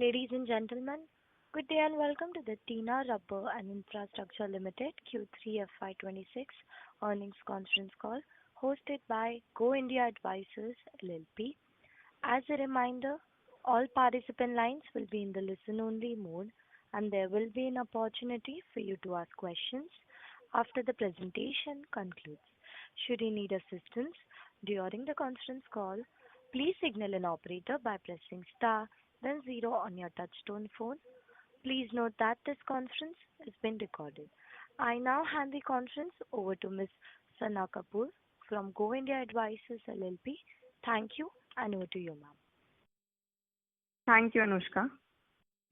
Ladies and gentlemen, good day and welcome to the Tinna Rubber and Infrastructure Limited Q3 FY26 earnings conference call hosted by Go India Advisors LLP. As a reminder, all participant lines will be in the listen-only mode, and there will be an opportunity for you to ask questions after the presentation concludes. Should you need assistance during the conference call, please signal an operator by pressing star then zero on your touchtone phone. Please note that this conference is being recorded. I now hand the conference over to Ms. Sana Kapoor from Go India Advisors LLP. Thank you, and over to you, ma'am. Thank you, Anushka.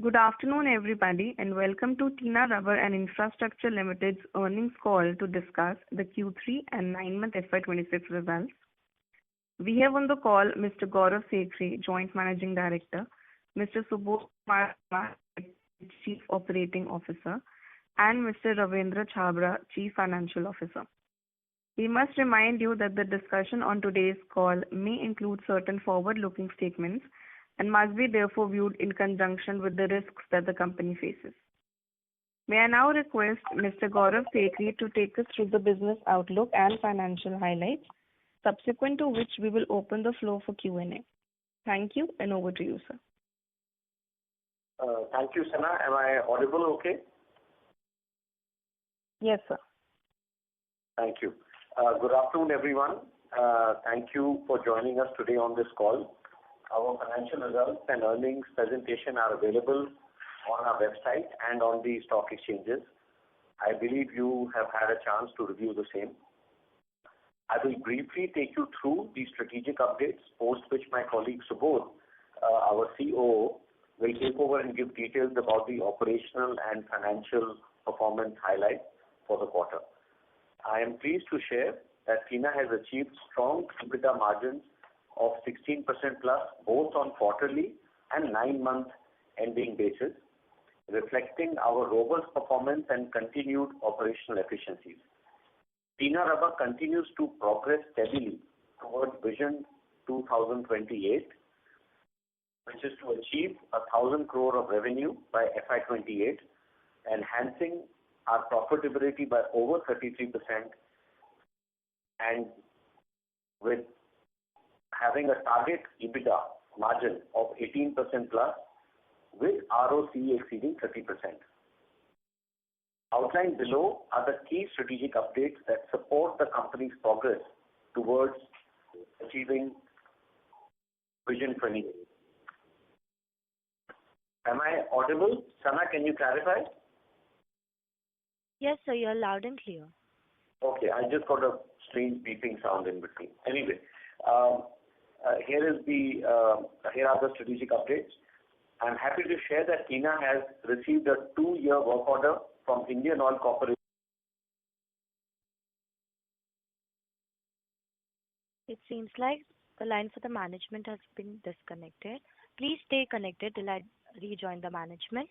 Good afternoon, everybody, and welcome to Tinna Rubber and Infrastructure Limited's earnings call to discuss the Q3 and 9-month FY26 results. We have on the call Mr. Gaurav Sekhri, Joint Managing Director, Mr. Subodh Kumar, Chief Operating Officer, and Mr. Ravindra Chhabra, Chief Financial Officer. We must remind you that the discussion on today's call may include certain forward-looking statements and must be therefore viewed in conjunction with the risks that the company faces. May I now request Mr. Gaurav Sekhri to take us through the business outlook and financial highlights, subsequent to which we will open the floor for Q&A. Thank you, and over to you, sir. Thank you, Sana. Am I audible okay? Yes, sir. Thank you. Good afternoon, everyone. Thank you for joining us today on this call. Our financial results and earnings presentation are available on our website and on the stock exchanges. I believe you have had a chance to review the same. I will briefly take you through the strategic updates, post which my colleague Subodh, our COO, will take over and give details about the operational and financial performance highlights for the quarter. I am pleased to share that Tinna has achieved strong EBITDA margins of 16% plus, both on quarterly and 9-month ending basis, reflecting our robust performance and continued operational efficiencies. Tinna Rubber continues to progress steadily towards Vision 2028, which is to achieve 1,000 crore of revenue by FY28, enhancing our profitability by over 33%, and with having a target EBITDA margin of 18% plus, with ROCE exceeding 30%. Outlined below are the key strategic updates that support the company's progress towards achieving Vision 28. Am I audible? Sana, can you clarify? Yes, sir, you're loud and clear. Okay, I just got a strange beeping sound in between. Anyway, here are the strategic updates. I'm happy to share that Tinna has received a 2-year work order from Indian Oil Corporation. It seems like the line for the management has been disconnected. Please stay connected till I rejoin the management.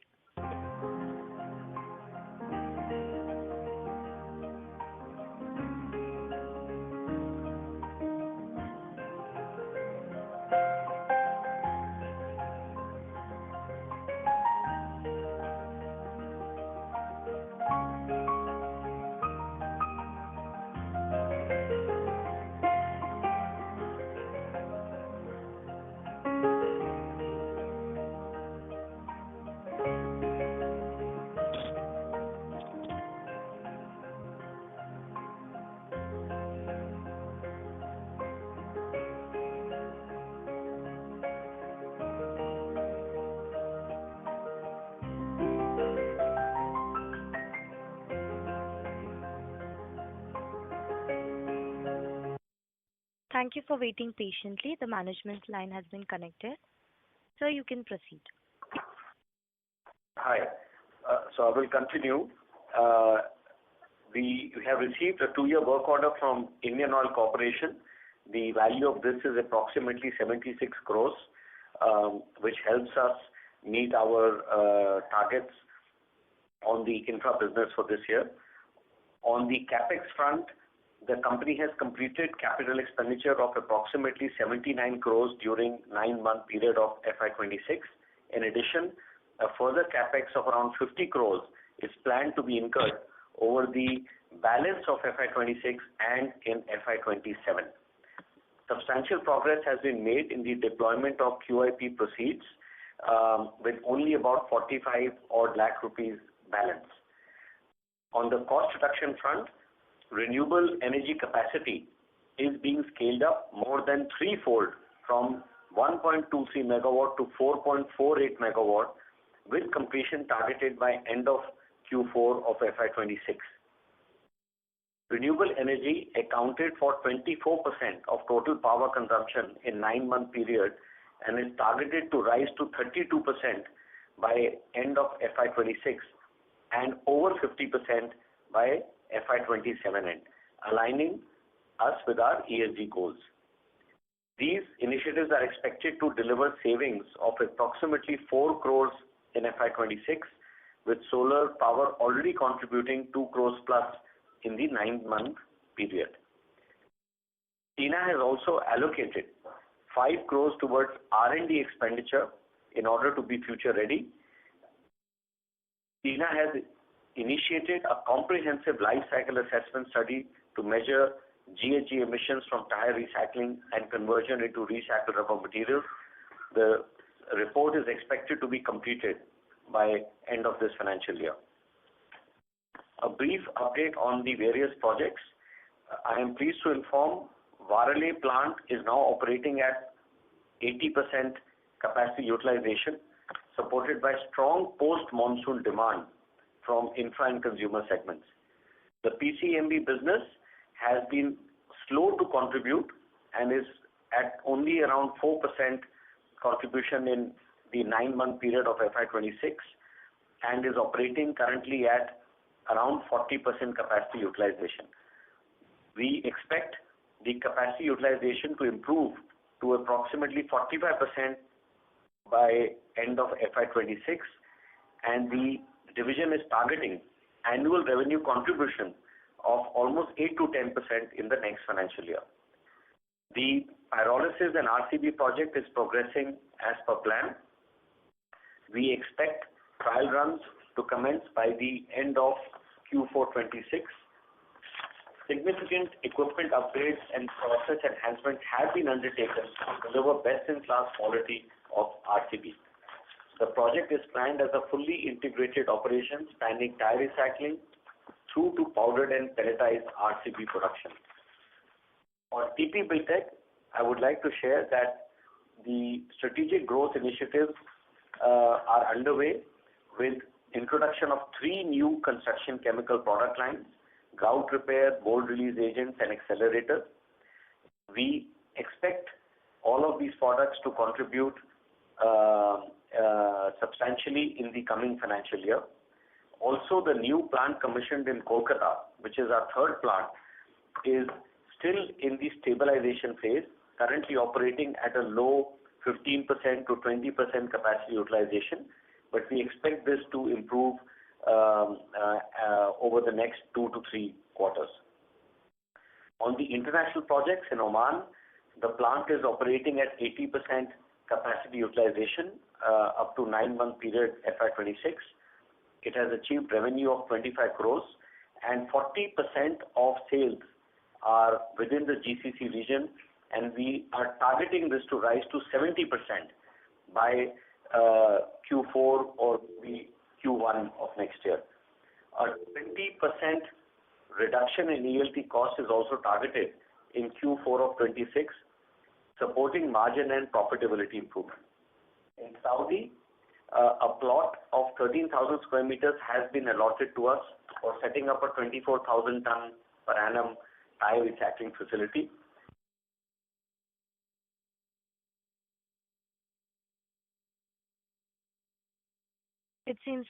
Thank you for waiting patiently. The management line has been connected. Sir, you can proceed. Hi. So I will continue. We have received a 2-year work order from Indian Oil Corporation. The value of this is approximately 76 crores, which helps us meet our targets on the infra business for this year. On the capex front, the company has completed capital expenditure of approximately 79 crores during 9-month period of FY26, In addition, a further capex of around 50 crores is planned to be incurred over the balance of FY26 and in FY27. Substantial progress has been made in the deployment of QIP proceeds, with only about 45 odd lakh rupees balance. On the cost reduction front, renewable energy capacity is being scaled up more than threefold from 1.23 megawatt to 4.48 megawatt, with completion targeted by end of Q4 of FY26. Renewable energy accounted for 24% of total power consumption in 9-month period and is targeted to rise to 32% by end of FY26 and over 50% by FY27 end, aligning us with our ESG goals. These initiatives are expected to deliver savings of approximately 4 crores in FY26, with solar power already contributing 2 crores plus in the 9-month period. Tinna has also allocated 5 crores towards R&D expenditure in order to be future ready. Tinna has initiated a comprehensive life cycle assessment study to measure GHG emissions from tire recycling and conversion into recycled rubber materials. The report is expected to be completed by end of this financial year. A brief update on the various projects. I am pleased to inform Varale plant is now operating at 80% capacity utilization, supported by strong post-monsoon demand from infra and consumer segments. The PCMB business has been slow to contribute and is at only around 4% contribution in the 9-month period of FY26 and is operating currently at around 40% capacity utilization. We expect the capacity utilization to improve to approximately 45% by end of FY26, and the division is targeting annual revenue contribution of almost 8 to 10% in the next financial year. The pyrolysis and RCB project is progressing as per plan. We expect trial runs to commence by the end of Q4 26. Significant equipment upgrades and process enhancements have been undertaken to deliver best-in-class quality of RCB. The project is planned as a fully integrated operation spanning tire recycling through to powdered and pelletized RCB production. On TP Buildtech, I would like to share that the strategic growth initiatives are underway with introduction of 3 new construction chemical product lines: grout repair, mold release agents, and accelerators. We expect all of these products to contribute substantially in the coming financial year. Also, the new plant commissioned in Kolkata, which is our third plant, is still in the stabilization phase, currently operating at a low 15% to 20% capacity utilization, but we expect this to improve over the next 2 to 3 quarters. On the international projects in Oman, the plant is operating at 80% capacity utilization up to 9-month period FY26. It has achieved revenue of 25 crores and 40% of sales are within the GCC region, and we are targeting this to rise to 70% by Q4 or the Q1 of next year. A 20% reduction in ELT cost is also targeted in Q4 of 26, supporting margin and profitability improvement. In Saudi, a plot of 13,000 square meters has been allotted to us for setting up a 24,000 ton per annum tire recycling facility. It seems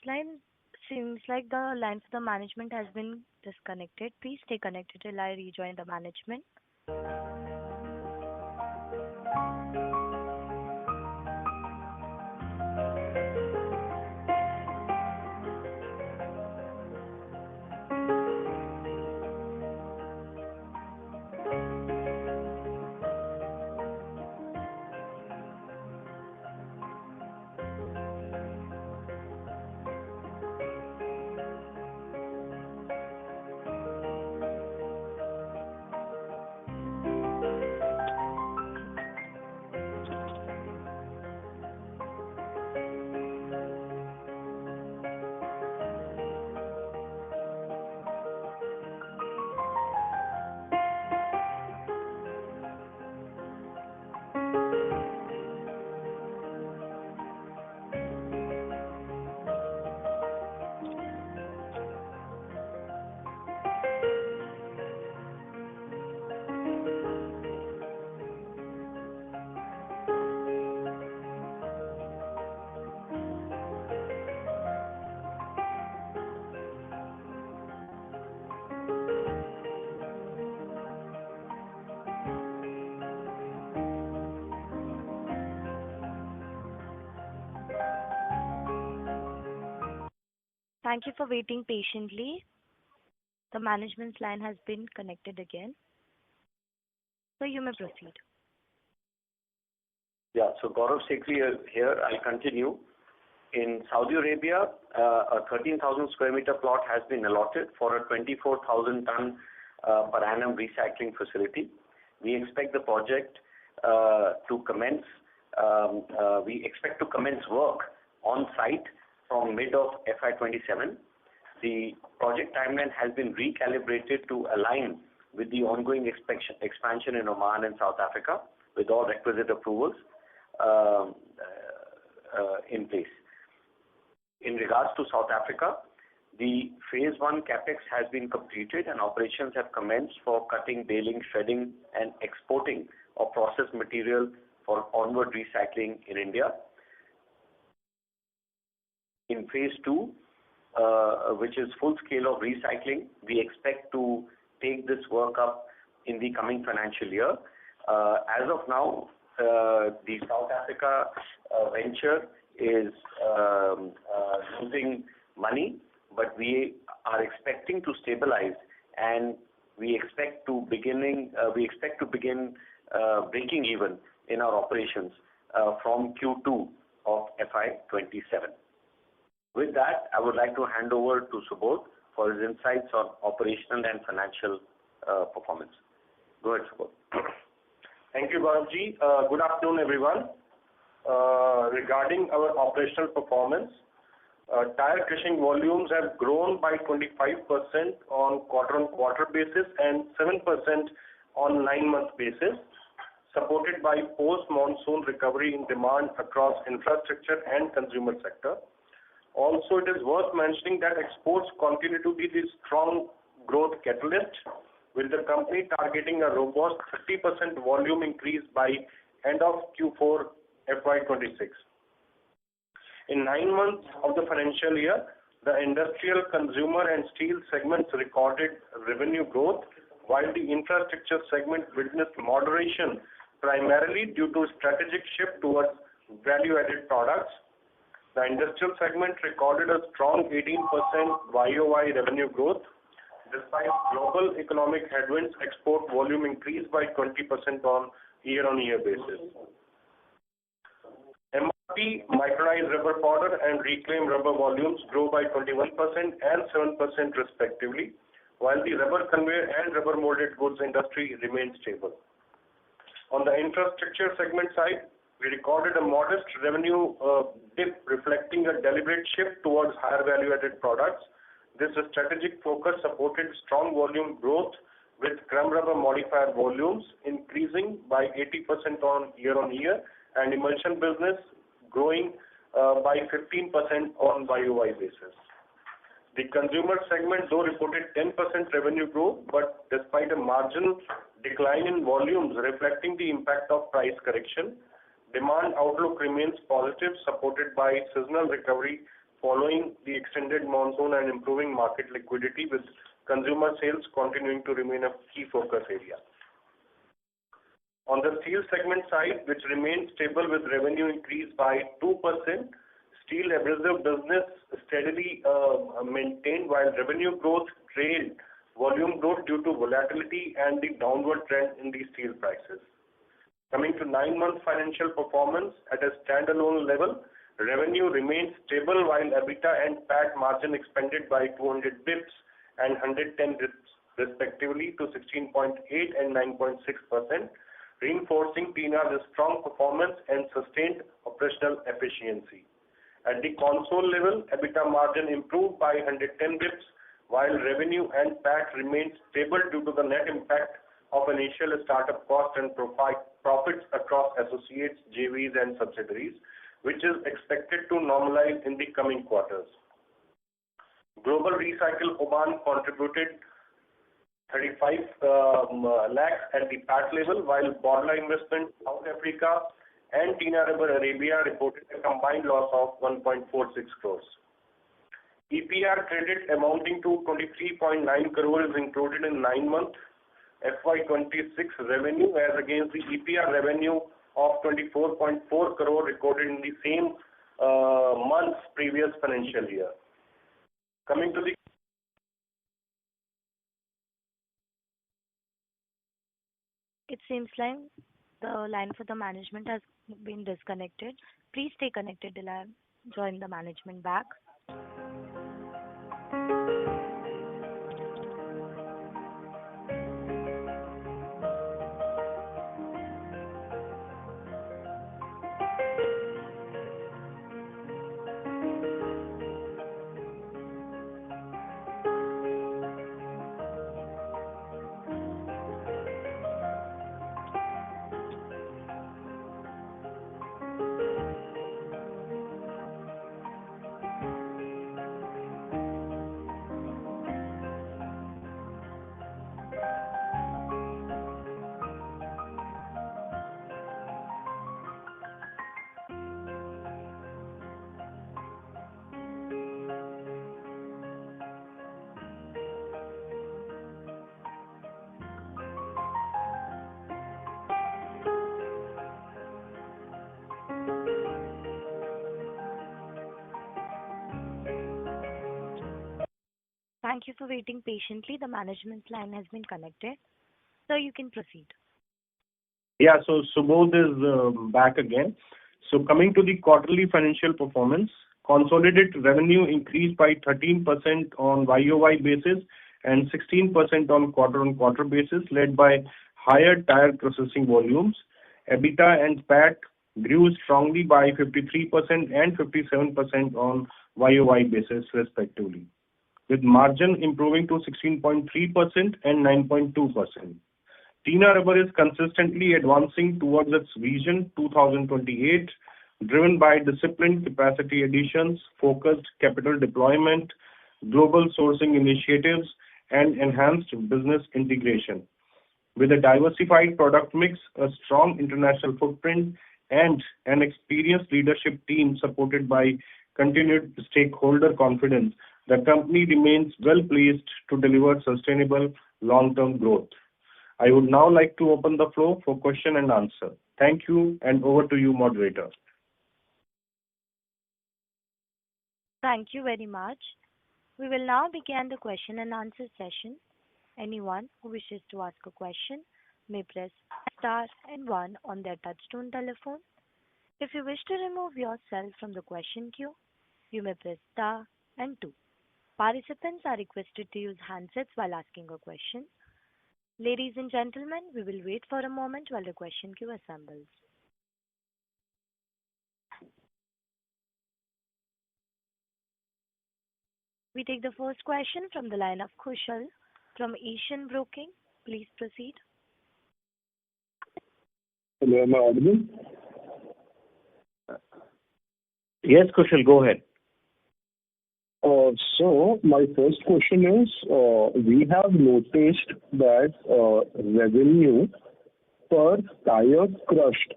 like the line for the management has been disconnected. Please stay connected till I rejoin the management. Thank you for waiting patiently. The management's line has been connected again. So you may proceed. Yeah, so Gaurav Sekhri here. I'll continue. In Saudi Arabia, a 13,000 square meter plot has been allotted for a 24,000 ton per annum recycling facility. We expect the project to commence. We expect to commence work on site from mid of FY27. The project timeline has been recalibrated to align with the ongoing expansion in Oman and South Africa, with all requisite approvals in place. In regards to South Africa, the phase 1 capex has been completed and operations have commenced for cutting, baling, shredding and exporting of processed material for onward recycling in India. In phase 2, which is full scale of recycling, we expect to take this work up in the coming financial year. As of now, the South Africa venture is losing money, but we are expecting to stabilize, and we expect to begin breaking even in our operations from Q2 of FY27. With that, I would like to hand over to Subodh for his insights on operational and financial performance. Go ahead, Subodh. Thank you, Gauravji. Good afternoon, everyone. Regarding our operational performance, tire crushing volumes have grown by 25% on quarter-on-quarter basis and 7% on 9-month basis, supported by post-monsoon recovery in demand across infrastructure and consumer sector. Also, it is worth mentioning that exports continue to be the strong growth catalyst, with the company targeting a robust 30% volume increase by end of Q4 FY26. In 9 months of the financial year, the industrial, consumer and steel segments recorded revenue growth, while the infrastructure segment witnessed moderation primarily due to strategic shift towards value-added products. The industrial segment recorded a strong 18% YOY revenue growth. Despite global economic headwinds, export volume increased by 20% on year-on-year basis. MRP, micronized rubber powder and reclaimed rubber volumes grew by 21% and 7% respectively, while the rubber conveyor and rubber molded goods industry remained stable. On the infrastructure segment side, we recorded a modest revenue dip reflecting a deliberate shift towards higher value-added products. This strategic focus supported strong volume growth, with crumb rubber modifier volumes increasing by 80% on year-on-year and emulsion business growing by 15% on YOY basis. The consumer segment though reported 10% revenue growth, but despite a marginal decline in volumes reflecting the impact of price correction, demand outlook remains positive, supported by seasonal recovery following the extended monsoon and improving market liquidity, with consumer sales continuing to remain a key focus area. On the steel segment side, which remained stable with revenue increase by 2%, steel abrasive business steadily maintained, while revenue growth trailed volume growth due to volatility and the downward trend in the steel prices. Coming to 9-month financial performance, at a standalone level, revenue remained stable, while EBITDA and PAT margin expanded by 200 bips and 110 bips respectively to 16.8 and 9.6%, reinforcing Tinna's strong performance and sustained operational efficiency. At the console level, EBITDA margin improved by 110 bips, while revenue and PAT remained stable due to the net impact of initial startup costs and profits across associates, JVs and subsidiaries, which is expected to normalize in the coming quarters. Global Recycle Oman contributed 35 lakhs at the PAT level, while Borla Investment South Africa and Tinna Rubber Arabia reported a combined loss of 1.46 crores. EPR credit amounting to 23.9 crore is included in 9-month FY26 revenue, as against the EPR revenue of 24.4 crore recorded in the same month's previous financial year. Coming to the It seems like the line for the management has been disconnected. Please stay connected till I join the management back. Thank you for waiting patiently. The management line has been connected. So you can proceed. Yeah, so Subodh is back again. So coming to the quarterly financial performance, consolidated revenue increased by 13% on YOY basis and 16% on quarter-on-quarter basis, led by higher tire processing volumes. EBITDA and PAT grew strongly by 53% and 57% on YOY basis, respectively, with margin improving to 16.3% and 9.2%. Tinna Rubber is consistently advancing towards its Vision 2028, driven by disciplined capacity additions, focused capital deployment, global sourcing initiatives, and enhanced business integration. With a diversified product mix, a strong international footprint, and an experienced leadership team supported by continued stakeholder confidence, the company remains well placed to deliver sustainable long-term growth. I would now like to open the floor for question and answer. Thank you, and over to you, moderator. Thank you very much. We will now begin the question and answer session. Anyone who wishes to ask a question may press star and one on their touchtone telephone. If you wish to remove yourself from the question queue, you may press star and two. Participants are requested to use handsets while asking a question. Ladies and gentlemen, we will wait for a moment while the question queue assembles. We take the first question from the line of Kushal from Asian Broking. Please proceed. Hello, am I audible? Yes, Kushal, go ahead. So my first question is, we have noticed that revenue per tire crushed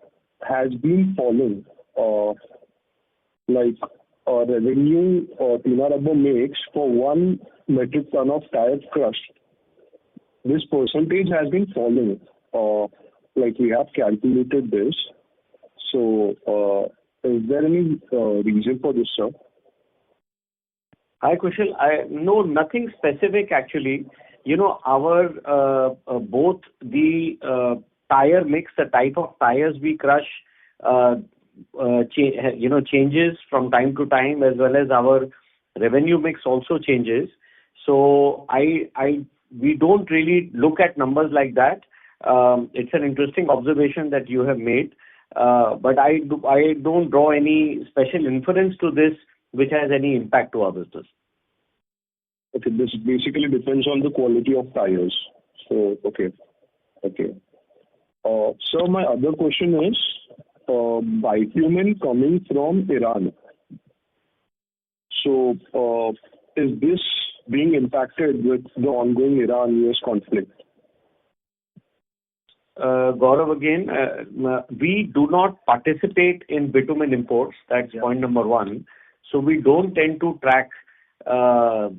has been falling. Like revenue Tinna Rubber makes for 1 metric ton of tire crushed, this percentage has been falling. Like we have calculated this. So is there any reason for this, sir? Hi, Kushal. No, nothing specific actually. You know, our both the tire mix, the type of tires we crush, changes from time to time, as well as our revenue mix also changes. So we don't really look at numbers like that. It's an interesting observation that you have made, but I don't draw any special inference to this which has any impact to our business. Okay, this basically depends on the quality of tires. So, okay. So my other question is, bitumen coming from Iran. So, is this being impacted with the ongoing Iran-US conflict? Gaurav, again, we do not participate in bitumen imports. That's point number one. So we don't tend to track, how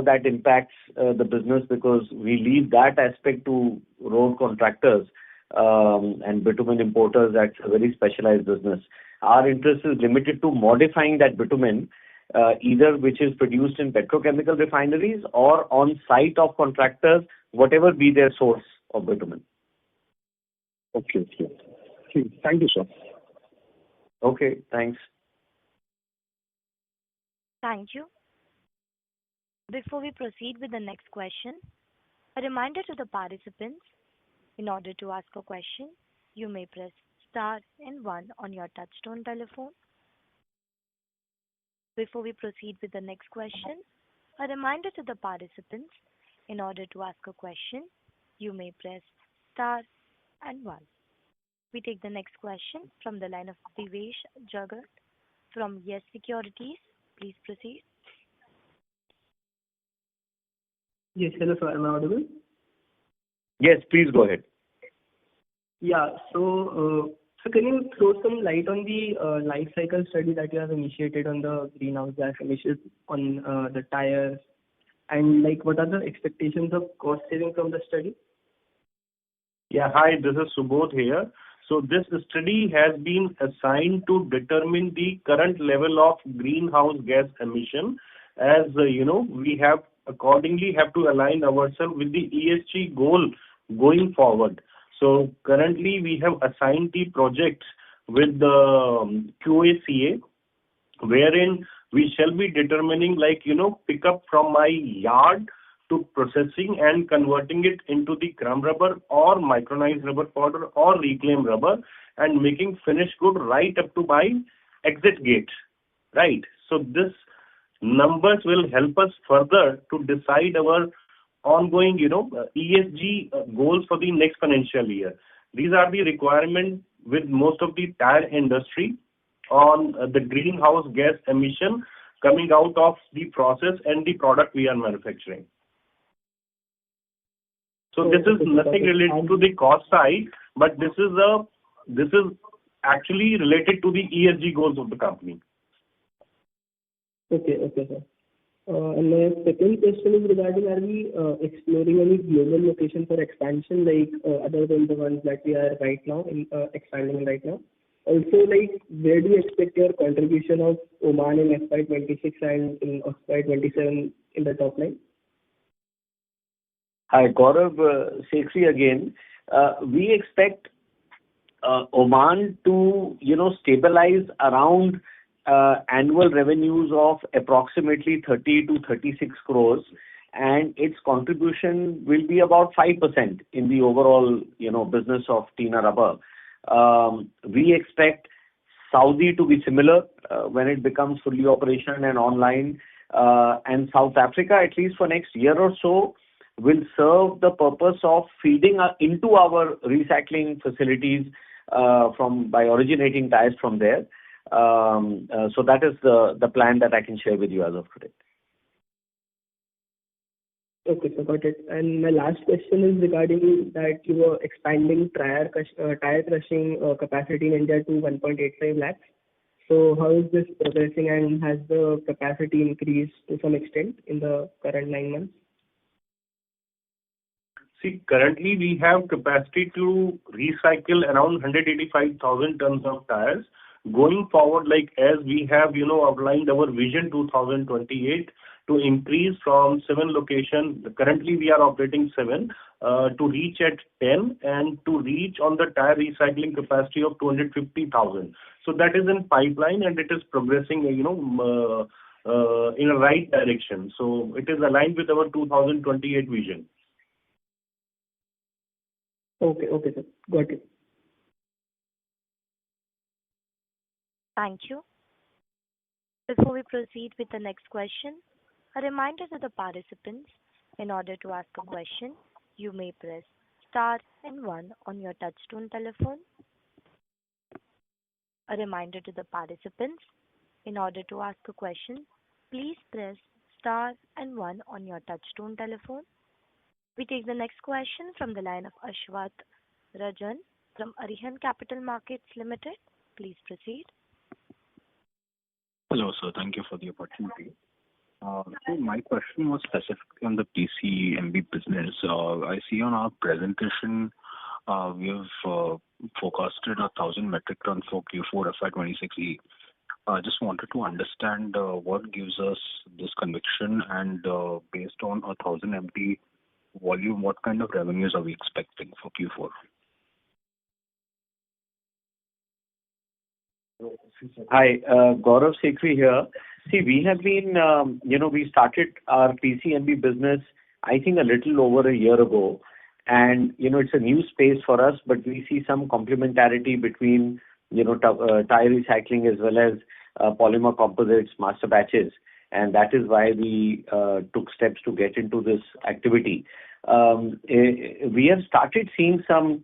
that impacts the business, because we leave that aspect to road contractors and bitumen importers. That's a very specialized business. Our interest is limited to modifying that bitumen either which is produced in petrochemical refineries or on site of contractors, whatever be their source of bitumen. Okay. Thank you, sir. Okay, thanks. Thank you. Before we proceed with the next question, a reminder to the participants, in order to ask a question, you may press star and one on your touchtone telephone. Before we proceed with the next question, a reminder to the participants, in order to ask a question, you may press star and one. We take the next question from the line of Divesh Jagat from Yes Securities. Please proceed. Yes, hello sir, am I audible? Yes, please go ahead. Yeah, so can you throw some light on the life cycle study that you have initiated on the greenhouse gas emissions on the tires, and like what are the expectations of cost saving from the study? Yeah, hi, this is Subodh here. So this study has been assigned to determine the current level of greenhouse gas emission, as we have accordingly have to align ourselves with the ESG goal going forward. So currently we have assigned the project with the QACA, wherein we shall be determining pick up from my yard to processing and converting it into the crumb rubber or micronized rubber powder or reclaimed rubber, and making finished good right up to my exit gate. Right. So this numbers will help us further to decide our ongoing, ESG goals for the next financial year. These are the requirements with most of the tire industry on the greenhouse gas emission coming out of the process and the product we are manufacturing. So this is nothing related to the cost side, but this is actually related to the ESG goals of the company. Okay, sir. And my second question is regarding, are we exploring any global location for expansion, like other than the ones that we are right now expanding right now? Also, like, where do you expect your contribution of Oman in FY26 and in FY27 in the top line? Hi, Gaurav Sekhri again. We expect Oman to, stabilize around annual revenues of approximately 30 to 36 crores, and its contribution will be about 5% in the overall, business of Tinna Rubber. We expect Saudi to be similar when it becomes fully operational and online, and South Africa, at least for next year or so, will serve the purpose of feeding into our recycling facilities by originating tires from there. So that is the plan that I can share with you as of today. Okay, so got it. And my last question is regarding that you were expanding tire crushing capacity in India to 1.85 lakhs. So how is this progressing, and has the capacity increased to some extent in the current 9 months? See, currently we have capacity to recycle around 185,000 tons of tires. Going forward, as we have, outlined our vision 2028 to increase from 7 locations. Currently we are operating 7 to reach at 10 and to reach on the tire recycling capacity of 250,000. So that is in pipeline and it is progressing, in a right direction. So it is aligned with our 2028 vision. Okay, sir. Got it. Thank you. Before we proceed with the next question, a reminder to the participants, in order to ask a question, you may press star and one on your touchtone telephone. A reminder to the participants, in order to ask a question, please press star and one on your touchtone telephone. We take the next question from the line of Ashwath Rajan from Arihant Capital Markets Limited. Please proceed. Hello, sir. Thank you for the opportunity. So my question was specifically on the PCMB business. I see on our presentation we have forecasted 1,000 metric tons for Q4 FY26E. I just wanted to understand what gives us this conviction, and based on 1,000 MT volume, what kind of revenues are we expecting for Q4? Hi, Gaurav Sekhri here. See, we have been, we started our PCMB business, I think, a little over a year ago. And, it's a new space for us, but we see some complementarity between, tire recycling as well as polymer composites, master batches. And that is why we took steps to get into this activity. We have started seeing some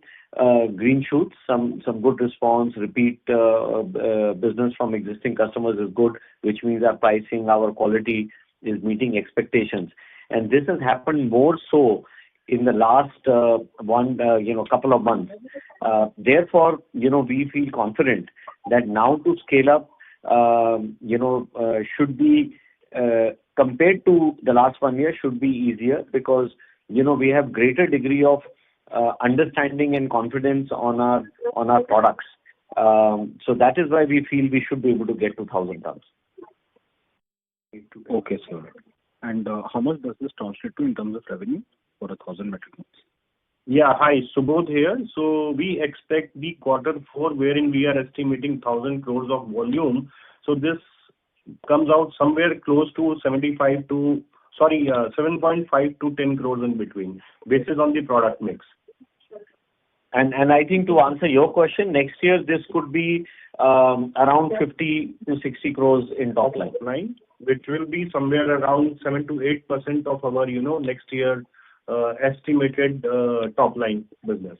green shoots, some good response. Repeat business from existing customers is good, which means our pricing, our quality is meeting expectations. And this has happened more so in the last couple of months. Therefore, we feel confident that now to scale up, should be compared to the last 1 year should be easier, because we have greater degree of understanding and confidence on our products. So that is why we feel we should be able to get to 1,000 tons. Okay, sir. And how much does this translate to in terms of revenue for 1,000 metric tons? Yeah, hi, Subodh here. So we expect the Q4, wherein we are estimating 1,000 crores of volume. So this comes out somewhere close to 7.5 to 10 crores in between, based on the product mix. And I think to answer your question, next year this could be around 50 to 60 crores in top line. Right? Which will be somewhere around 7 to 8% of our, next year estimated top line business.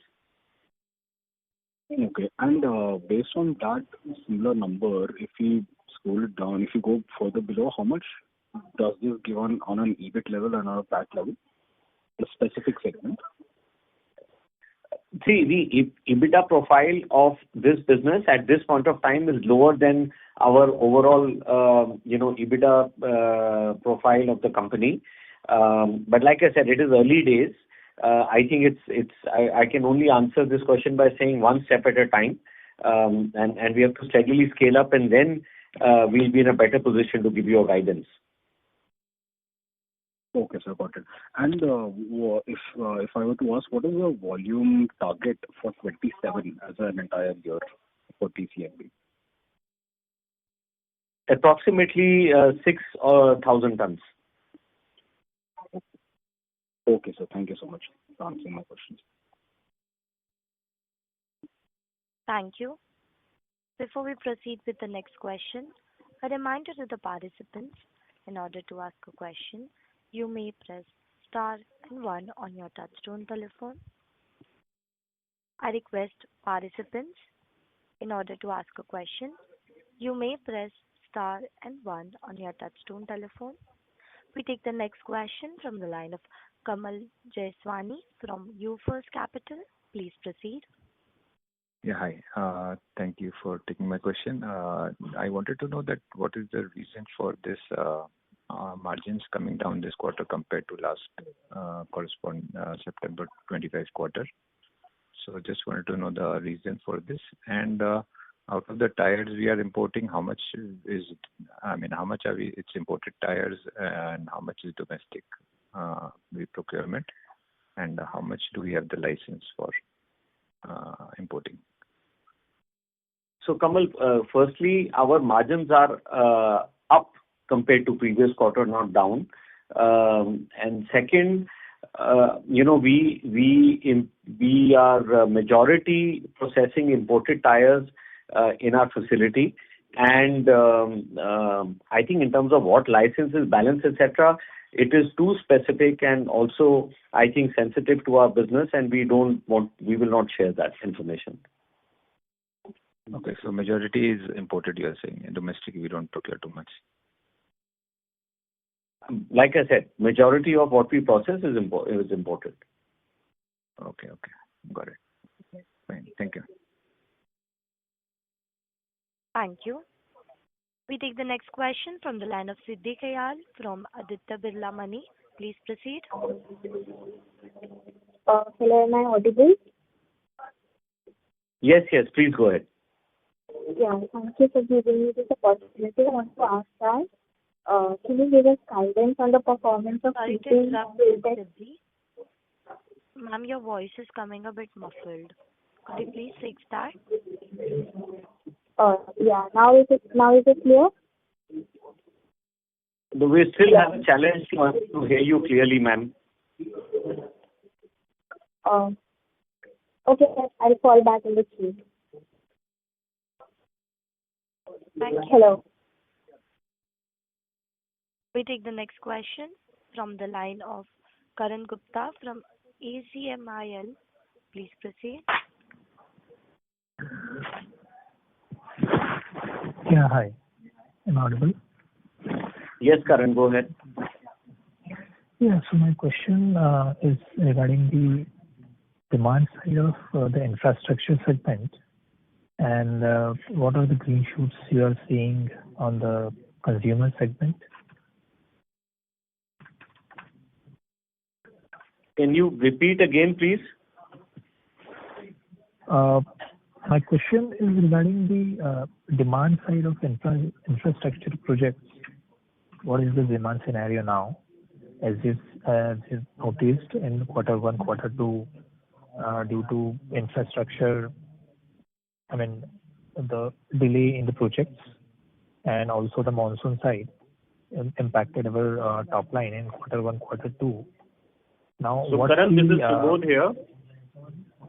Okay. And based on that similar number, if we scroll it down, if you go further below, how much does this give on an EBIT level and on a PAT level, the specific segment? See, the EBITDA profile of this business at this point of time is lower than our overall, EBITDA profile of the company. But like I said, it is early days. I think I can only answer this question by saying one step at a time. And we have to steadily scale up, and then we'll be in a better position to give you a guidance. Okay, sir, got it. And if I were to ask, what is the volume target for 27 as an entire year for TCMB? Approximately 6,000 tons. Okay, sir. Thank you so much for answering my questions. Thank you. Before we proceed with the next question, a reminder to the participants, in order to ask a question, you may press star and 1 on your touchtone telephone. I request participants, in order to ask a question, you may press star and 1 on your touchtone telephone. We take the next question from the line of Kamal Jaiswani from UFirst Capital. Please proceed. Yeah, hi. Thank you for taking my question. I wanted to know that what is the reason for this margins coming down this quarter compared to last September 25 quarter. So just wanted to know the reason for this. And out of the tires we are importing, how much are it's imported tires, and how much is domestic procurement, and how much do we have the license for importing? So Kamal, firstly, our margins are up compared to previous quarter, not down. And second, we are majority processing imported tires in our facility. And I think in terms of what licenses, balance, etc., it is too specific and also, I think, sensitive to our business, and we will not share that information. Okay, so majority is imported, you are saying. In domestic, we don't procure too much. Like I said, majority of what we process is imported. Okay. Got it. Fine. Thank you. Thank you. We take the next question from the line of Siddhi Kayal from Aditya Birla Money. Please proceed. Hello, am I audible? Yes, please go ahead. Yeah, thank you for giving me this opportunity. I want to ask that, can you give us guidance on the performance of Sorry to people interrupt, built Ms. Siddhi. Ma'am, your voice is coming a bit muffled. Could you please fix that? yeah, now is it clear? We still have a challenge to hear you clearly, ma'am. Okay, I'll fall back in the queue. Thank you. Hello. We take the next question from the line of Karan Gupta from ACMIL. Please proceed. Yeah, hi. Am I audible? Yes, Karan, go ahead. Yeah, so my question is regarding the demand side of the infrastructure segment, and what are the green shoots you are seeing on the consumer segment? Can you repeat again, please? My question is regarding the demand side of infrastructure projects. What is the demand scenario now? As you've noticed in quarter one, quarter two, due to infrastructure, the delay in the projects and also the monsoon side impacted our top line in quarter one, quarter two. Now, So Karan, this is Subodh here.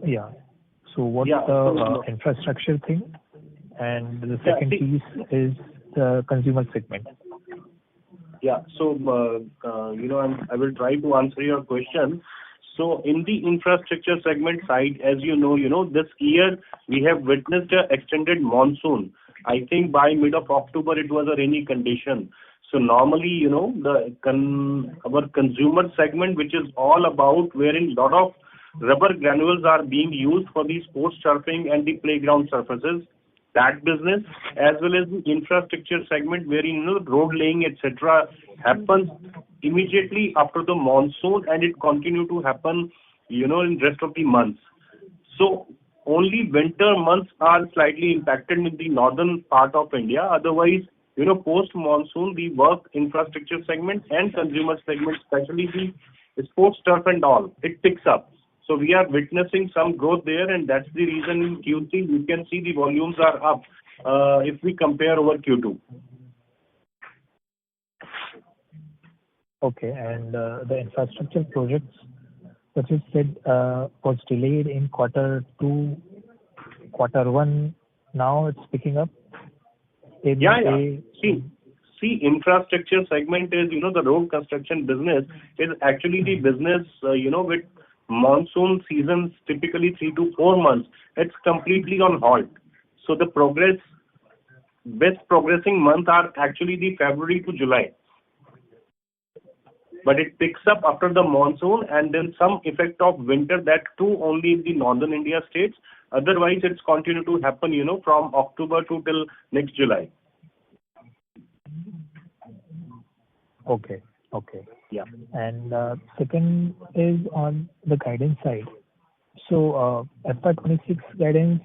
Yeah. So what's the infrastructure thing? And the second piece is the consumer segment. Yeah. So, I will try to answer your question. So in the infrastructure segment side, as you know, this year we have witnessed an extended monsoon. I think by mid of October it was a rainy condition. So normally, our consumer segment, which is all about wherein lot of rubber granules are being used for the sports turfing and the playground surfaces, that business, as well as the infrastructure segment wherein road laying, etc., happens immediately after the monsoon, and it continue to happen, in rest of the months. So only winter months are slightly impacted in the northern part of India. Otherwise, post monsoon, the work infrastructure segment and consumer segment, especially the sports turf and all, it picks up. So we are witnessing some growth there, and that's the reason in Q3 you can see the volumes are up if we compare over Q2. Okay, and the infrastructure projects, what you said was delayed in quarter two, quarter one. Now it's picking up. See, infrastructure segment is, the road construction business is actually the business, with monsoon seasons typically 3 to 4 months. It's completely on halt. So the best progressing month are actually the February to July. But it picks up after the monsoon and then some effect of winter, that too only in the northern India states. Otherwise, it's continue to happen, from October to till next July. Okay. Yeah. And second is on the guidance side. So FY26 guidance,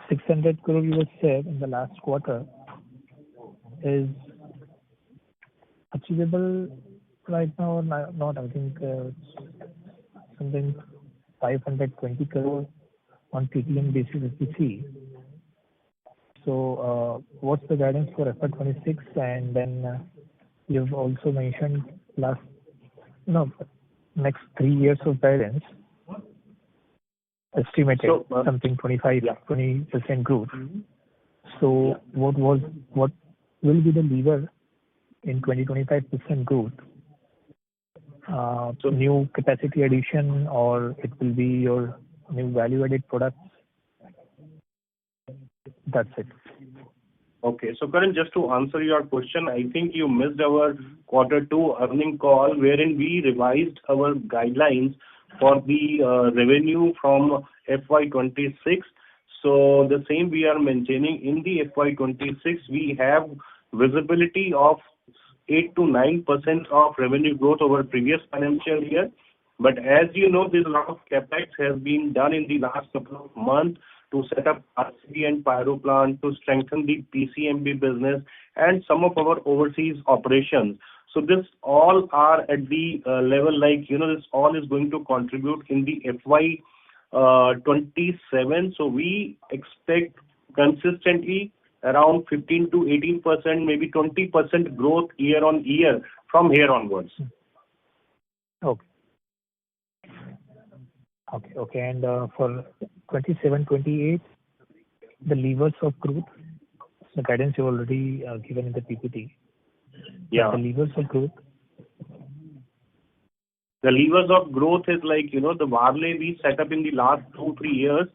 600 crore you would say in the last quarter is achievable right now or not? I think something 520 crore on TTM basis if we see. So what's the guidance for FY26? And then you've also mentioned next 3 years of guidance estimated something 20% growth. So what will be the lever in 20-25% growth? So new capacity addition, or it will be your new value-added products? That's it. Okay. So Karan, just to answer your question, I think you missed our quarter two earning call wherein we revised our guidelines for the revenue from FY26. So the same we are maintaining in the FY26. We have visibility of 8 to 9% of revenue growth over previous financial year. But as you know, there's a lot of capex has been done in the last couple of months to set up RCB and pyro plant, to strengthen the PCMB business and some of our overseas operations. So this all are at the level like, this all is going to contribute in the FY27. So we expect consistently around 15 to 18%, maybe 20% growth year on year from here onwards. Okay. And for 27-28, the levers of growth, the guidance you already given in the PPT. Yeah. The levers of growth. The levers of growth is like, the Varley we set up in the last 2 years,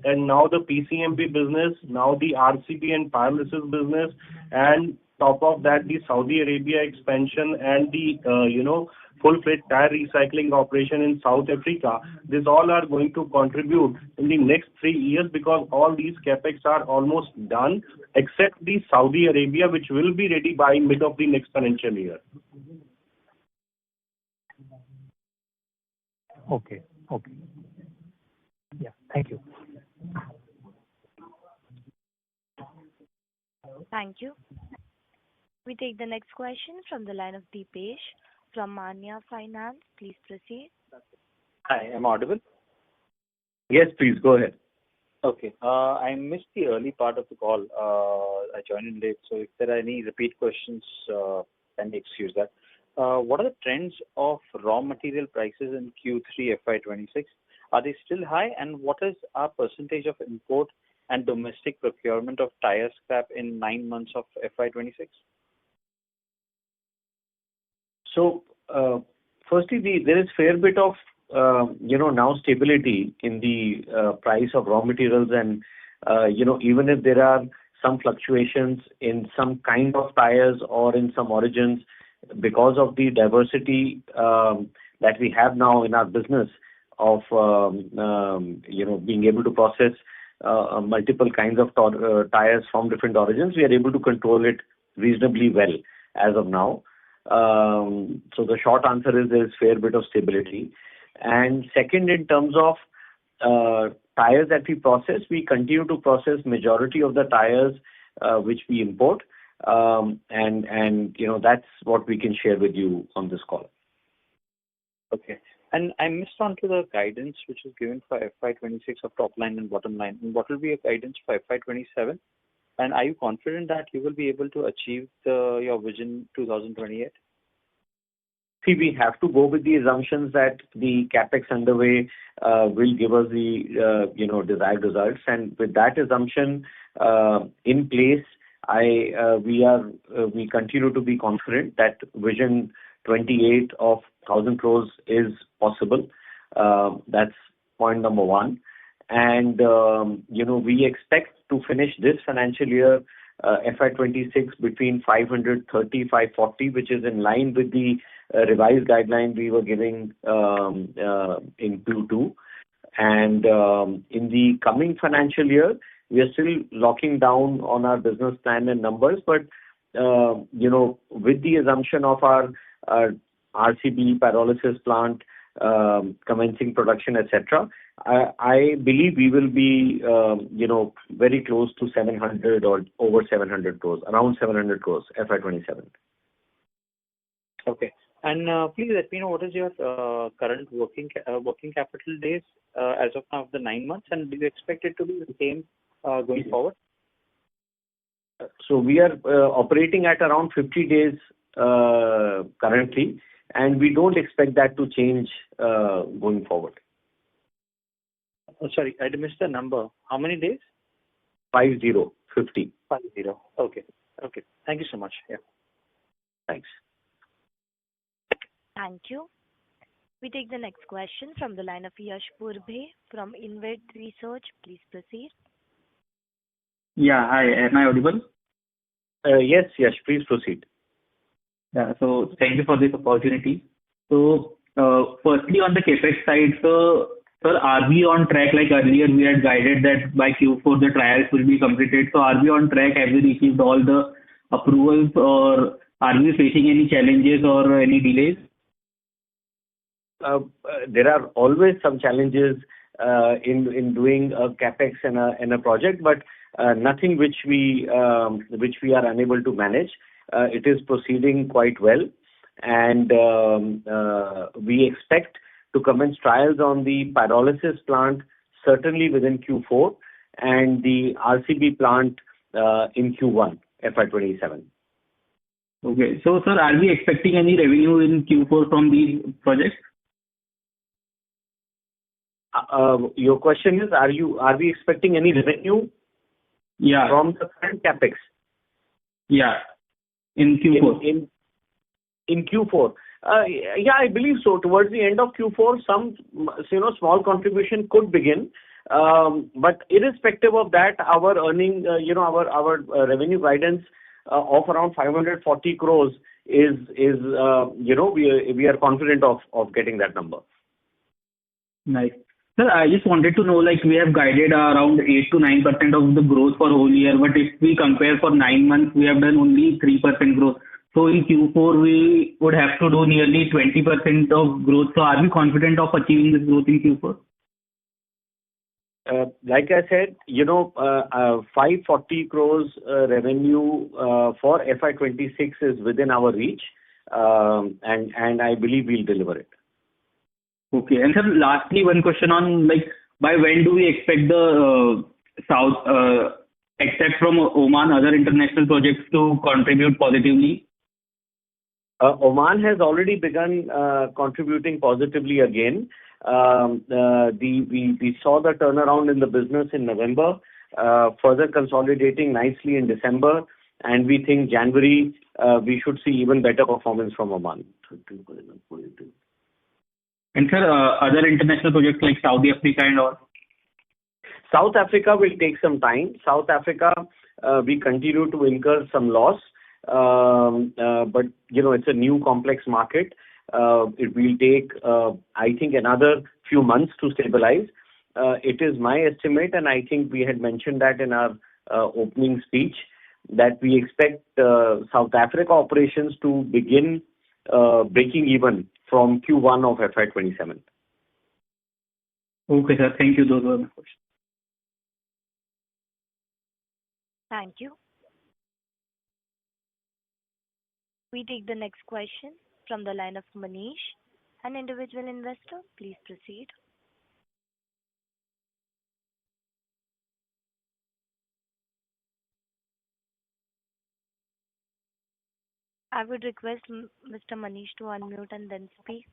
and now the PCMB business, now the RCB and pyrolysis business, and top of that, the Saudi Arabia expansion and the, full-fledged tire recycling operation in South Africa. These all are going to contribute in the next 3 years because all these capex are almost done, except the Saudi Arabia, which will be ready by mid of the next financial year. Okay. Yeah, thank you. Thank you. We take the next question from the line of Deepesh from Manya Finance. Please proceed. Hi, am I audible? Yes, please go ahead. Okay. I missed the early part of the call. I joined in late, so if there are any repeat questions, kindly excuse that. What are the trends of raw material prices in Q3 FY26? Are they still high? And what is our percentage of import and domestic procurement of tire scrap in 9 months of FY26? So, firstly, there is fair bit of, now stability in the price of raw materials, and, even if there are some fluctuations in some kind of tires or in some origins, because of the diversity that we have now in our business of, being able to process multiple kinds of tires from different origins, we are able to control it reasonably well as of now. So the short answer is there is fair bit of stability. And second, in terms of tires that we process, we continue to process majority of the tires which we import. And that's what we can share with you on this call. Okay. And I missed on to the guidance which is given for FY26 of top line and bottom line. And what will be your guidance for FY27? And are you confident that you will be able to achieve your vision 2028? See, we have to go with the assumptions that the capex underway will give us the desired results. And with that assumption in place, we continue to be confident that Vision 28 of 1,000 crores is possible. That's point number one. And, we expect to finish this financial year, FY26, between 530-540, which is in line with the revised guideline we were giving in Q2. And in the coming financial year, we are still locking down on our business plan and numbers, but with the assumption of our RCB pyrolysis plant commencing production, etc., I believe we will be very close to 700 or over 700 crores, around 700 crores FY27. Okay. And please let me know what is your current working capital days as of now of the 9 months, and do you expect it to be the same going forward? So we are operating at around 50 days currently, and we don't expect that to change going forward. Oh, sorry, I missed the number. How many days? 50. Okay. Thank you so much. Yeah. Thanks. Thank you. We take the next question from the line of Yash Purbe from Inved Research. Please proceed. Yeah, hi. Am I audible? Yes, please proceed. Yeah, so thank you for this opportunity. So, firstly, on the capex side, so, sir, are we on track? Like earlier, we had guided that by Q4 the trials will be completed. So, are we on track? Have we received all the approvals, or are we facing any challenges or any delays? There are always some challenges in doing a capex in a project, but nothing which we are unable to manage. It is proceeding quite well, and we expect to commence trials on the pyrolysis plant certainly within Q4 and the RCB plant in Q1 FY27. Okay. So, sir, are we expecting any revenue in Q4 from these projects? Your question is, are we expecting any revenue from the current capex? Yeah, in Q4. In Q4. Yeah, I believe so. Towards the end of Q4, some small contribution could begin. But irrespective of that, our earning, our revenue guidance of around 540 crores is we are confident of getting that number. Nice. Sir, I just wanted to know, like, we have guided around 8 to 9% of the growth for whole year, but if we compare for 9 months, we have done only 3% growth. So in Q4, we would have to do nearly 20% of growth. So are we confident of achieving this growth in Q4? Like I said, 540 crores revenue for FY26 is within our reach, and I believe we'll deliver it. Okay. And sir, lastly, one question on, like, by when do we expect the except from Oman, other international projects to contribute positively? Oman has already begun contributing positively again. We saw the turnaround in the business in November, further consolidating nicely in December, and we think January we should see even better performance from Oman. And sir, other international projects like South Africa and all? South Africa will take some time. South Africa, we continue to incur some loss, but it's a new complex market. It will take, I think, another few months to stabilize. It is my estimate, and I think we had mentioned that in our opening speech, that we expect South Africa operations to begin breaking even from Q1 of FY27. Okay, sir. Thank you. Those were my questions. Thank you. We take the next question from the line of Manish, an individual investor. Please proceed. I would request Mr. Manish to unmute and then speak.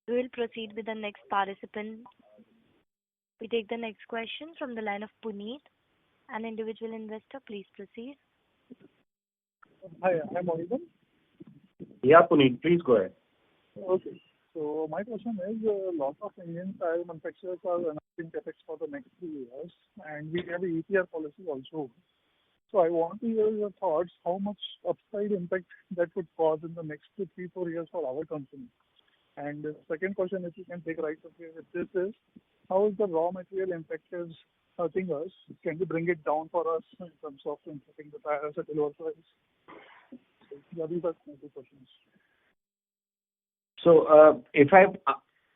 We will proceed with the next participant. We take the next question from the line of Puneet, an individual investor. Please proceed. Hi, I'm audible? Yeah, Puneet, please go ahead. Okay. So my question is, a lot of Indian tire manufacturers are announcing capex for the next 3 years, and we have a EPR policy also. So I want to hear your thoughts, how much upside impact that would cause in the next 2, 3, 4 years for our company. And the second question, if you can take right away with this is, how is the raw material impact is hurting us? Can you bring it down for us in terms of importing the tires at a lower price? So, yeah, these are my 2 questions. So if I've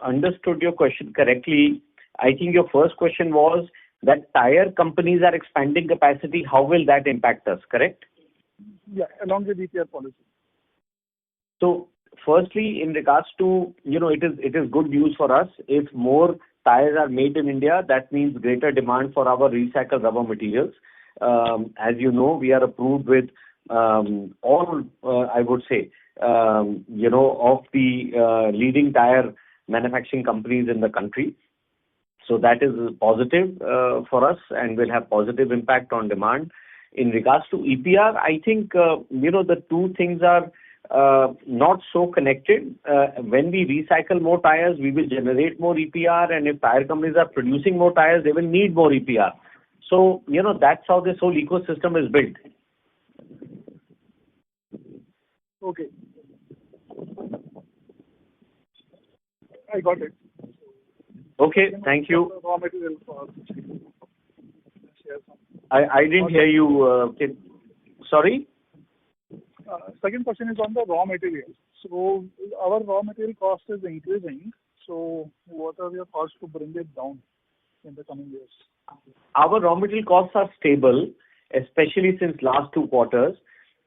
understood your question correctly, I think your first question was that tire companies are expanding capacity. How will that impact us, correct? Yeah, along with EPR policy. So firstly, in regards to, it is good news for us. If more tires are made in India, that means greater demand for our recycled rubber materials. As you know, we are approved with all, I would say, of the leading tire manufacturing companies in the country. So that is positive for us and will have positive impact on demand. In regards to EPR, I think, the two things are not so connected. When we recycle more tires, we will generate more EPR, and if tire companies are producing more tires, they will need more EPR. So, that's how this whole ecosystem is built. Okay. I got it. Okay, thank you. Raw material for I didn't hear you. Sorry? Second question is on the raw materials. So our raw material cost is increasing. So what are your thoughts to bring it down in the coming years? Our raw material costs are stable, especially since last 2 quarters.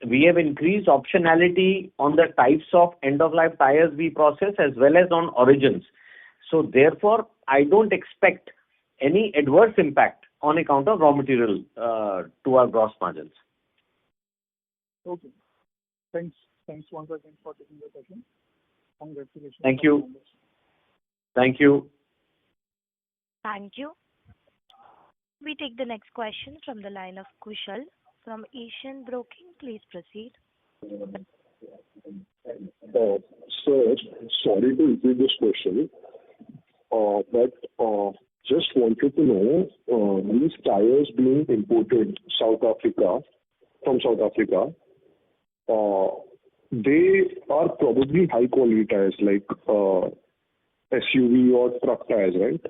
We have increased optionality on the types of end-of-life tires we process as well as on origins. So therefore, I don't expect any adverse impact on account of raw material to our gross margins. Okay. Thanks. Thanks once again for taking the question. Congratulations. Thank you. Thank you. Thank you. We take the next question from the line of Kushal from Asian Broking. Please proceed. Sir, sorry to repeat this question, but just wanted to know, these tires being imported from South Africa, they are probably high quality tires like SUV or truck tires, right?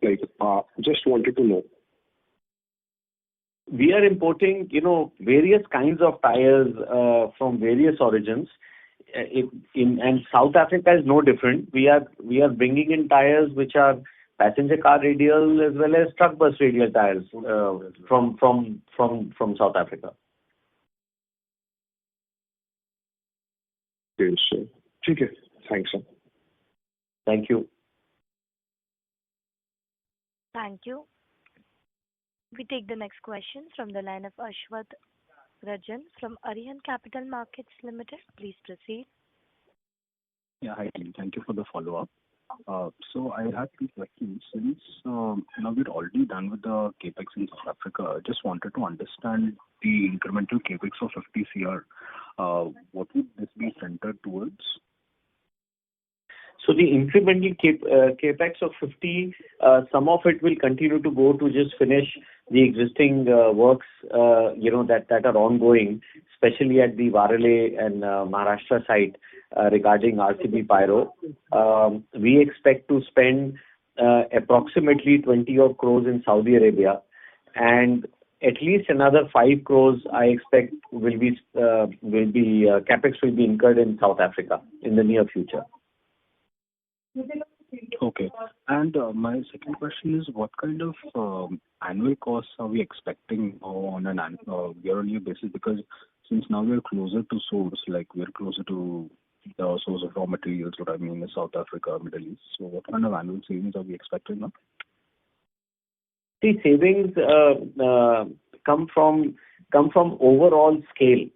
Like, just wanted to know. We are importing, various kinds of tires from various origins. And South Africa is no different. We are bringing in tires which are passenger car radial as well as truck bus radial tires from South Africa. Okay, sir. Okay. Thanks, sir. Thank you. Thank you. We take the next question from the line of Ashwath Rajan from Arihant Capital Markets Limited. Please proceed. Yeah, hi team. Thank you for the follow-up. So I had 2 questions. Since now we're already done with the capex in South Africa, I just wanted to understand the incremental capex of 50 CR. What would this be centered towards? So the incremental capex of 50, some of it will continue to go to just finish the existing works, that are ongoing, especially at the Varale and Maharashtra site regarding RCB Pyro. We expect to spend approximately 20 odd crores in Saudi Arabia, and at least another 5 crores I expect capex will be incurred in South Africa in the near future. Okay. And my second question is, what kind of annual costs are we expecting on an year-on-year basis? Because since now we are closer to source, like we are closer to the source of raw materials, what I mean is South Africa, Middle East. So what kind of annual savings are we expecting now? The savings come from overall scale